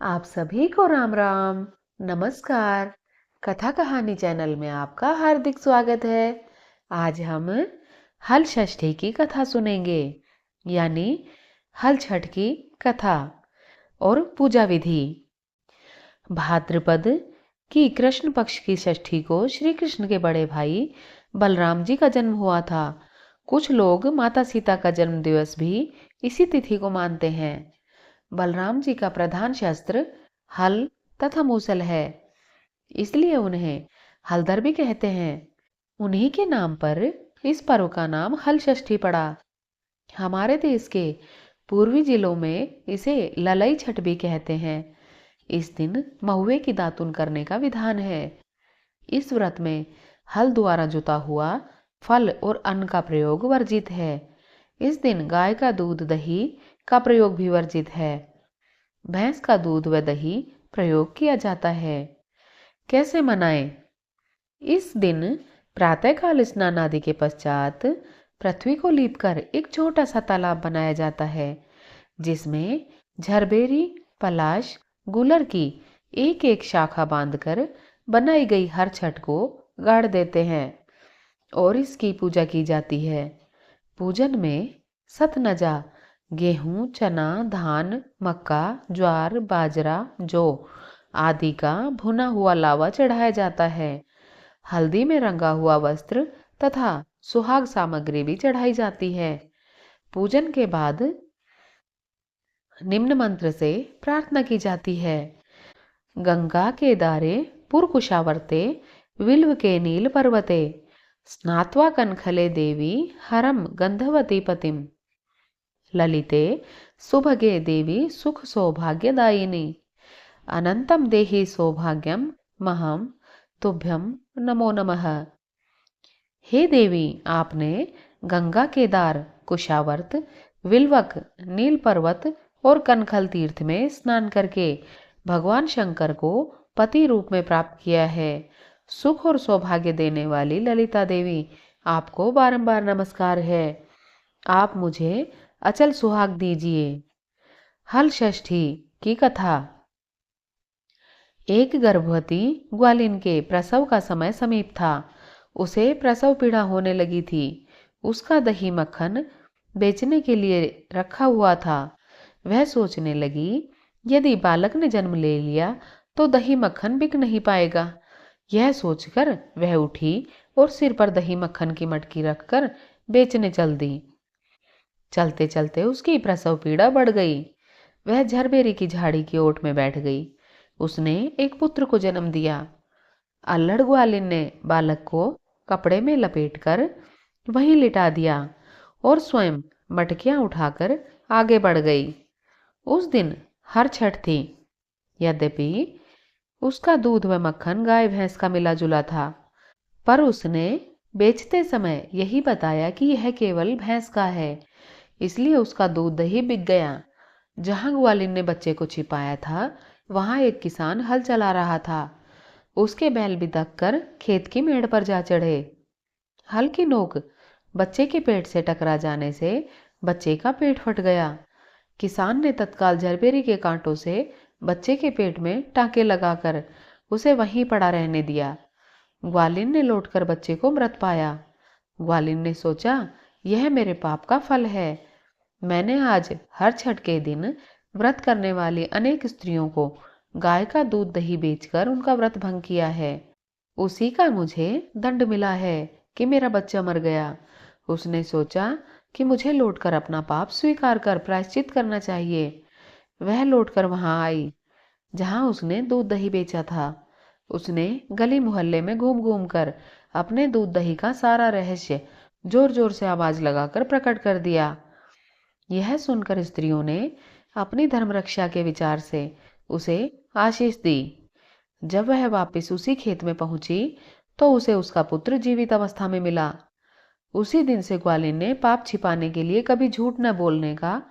आप सभी को राम राम। नमस्कार। कथा कहानी चैनल में आपका हार्दिक स्वागत है। आज हम हल षष्ठी की कथा सुनेंगे, यानी हल छठ की कथा और पूजा विधि। भाद्रपद की कृष्ण पक्ष की षष्ठी को श्री कृष्ण के बड़े भाई बलराम जी का जन्म हुआ था। कुछ लोग माता सीता का जन्म दिवस भी इसी तिथि को मानते हैं। बलराम जी का प्रधान शस्त्र हल तथा मूसल है, इसलिए उन्हें हलधर भी कहते हैं। उन्हीं के नाम पर इस पर्व का नाम हल षष्ठी पड़ा। हमारे देश के पूर्वी जिलों में इसे ललई छठ भी कहते हैं। इस दिन महुए की दातुन करने का विधान है। इस व्रत में हल द्वारा जुता हुआ फल और अन्न का प्रयोग वर्जित है। इस दिन गाय का दूध दही का प्रयोग भी वर्जित है। भैंस का दूध व दही प्रयोग किया जाता है। कैसे मनाएं? इस दिन प्रातःकाल स्नान आदि के पश्चात पृथ्वी को लीपकर एक छोटा सा तालाब बनाया जाता है, जिसमें झरबेरी, पलाश, गुलर की एक एक शाखा बांधकर बनाई गई हर छठ को गाड़ देते हैं और इसकी पूजा की जाती है। पूजन में सतनजा, गेहूं, चना, धान, मक्का, ज्वार, बाजरा, जौ आदि का भुना हुआ लावा चढ़ाया जाता है। हल्दी में रंगा हुआ वस्त्र तथा सुहाग सामग्री भी चढ़ाई जाती है। पूजन के बाद निम्न मंत्र से प्रार्थना की जाती है। गंगा के दारे पुरकुशावर्ते विल्व के नील पर्वते स्नात्वा कनखले देवी हरम गंधवती पतिम ललिते सुभगे देवी सुख सौभाग्यदायिनी अनंतम देहि सौभाग्यम महम तुभ्यम नमो नमः। हे देवी, आपने गंगा केदार, कुशावर्त, विल्वक, नील पर्वत और कनखल तीर्थ में स्नान करके भगवान शंकर को पति रूप में प्राप्त किया है। सुख और सौभाग्य देने वाली ललिता देवी, आपको बारंबार नमस्कार है। आप मुझे अचल सुहाग दीजिए। हल षष्ठी की कथा। एक गर्भवती ग्वालिन के प्रसव का समय समीप था। उसे प्रसव पीड़ा होने लगी थी। उसका दही मक्खन बेचने के लिए रखा हुआ था। वह सोचने लगी, यदि बालक ने जन्म ले लिया तो दही मक्खन बिक नहीं पाएगा। यह सोचकर वह उठी और सिर पर दही मक्खन की मटकी रखकर बेचने चल दी। चलते चलते उसकी प्रसव पीड़ा बढ़ गई। वह झरबेरी की झाड़ी की ओट में बैठ गई। उसने एक पुत्र को जन्म दिया। अल्लड़ ग्वालिन ने बालक को कपड़े में लपेटकर वहीं लिटा दिया और स्वयं मटकियां उठाकर आगे बढ़ गई। उस दिन हर छठ थी। यद्यपि उसका दूध व मक्खन गाय भैंस का मिला जुला था, पर उसने बेचते समय यही बताया कि यह केवल भैंस का है, इसलिए उसका दूध दही बिक गया। जहां ग्वालिन ने बच्चे को छिपाया था, वहां एक किसान हल चला रहा था। उसके बैल भी दक कर खेत की मेड़ पर जा चढ़े। हल की नोक बच्चे के पेट से टकरा जाने से बच्चे का पेट फट गया। किसान ने तत्काल झरबेरी के कांटों से बच्चे के पेट में टांके लगाकर उसे वहीं पड़ा रहने दिया। ग्वालिन ने लौटकर बच्चे को मृत पाया। ग्वालिन ने सोचा, यह मेरे पाप का फल है। मैंने आज हर छठ के दिन व्रत करने वाली अनेक स्त्रियों को गाय का दूध दही बेचकर उनका व्रत भंग किया है। उसी का मुझे दंड मिला है कि मेरा बच्चा मर गया। उसने सोचा कि मुझे लौटकर अपना पाप स्वीकार कर प्रायश्चित करना चाहिए। वह लौटकर वहां आई जहां उसने दूध दही बेचा था। उसने गली मोहल्ले में घूम घूम कर अपने दूध दही का सारा रहस्य जोर जोर से आवाज लगाकर प्रकट कर दिया। यह सुनकर स्त्रियों ने अपनी धर्म रक्षा के विचार से उसे आशीष दी। जब वह वापस उसी खेत में पहुंची तो उसे उसका पुत्र जीवित अवस्था में मिला। उसी दिन से ग्वालिन ने पाप छिपाने के लिए कभी झूठ न बोलने का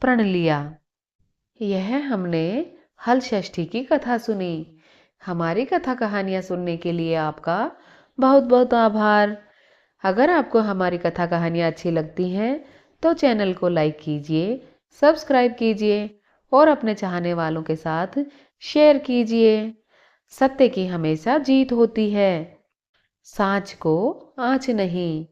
प्रण लिया। यह हमने हल षष्ठी की कथा सुनी। हमारी कथा कहानियां सुनने के लिए आपका बहुत बहुत आभार। अगर आपको हमारी कथा कहानियां अच्छी लगती हैं तो चैनल को लाइक कीजिए, सब्सक्राइब कीजिए और अपने चाहने वालों के साथ शेयर कीजिए। सत्य की हमेशा जीत होती है। सांच को आँच नहीं।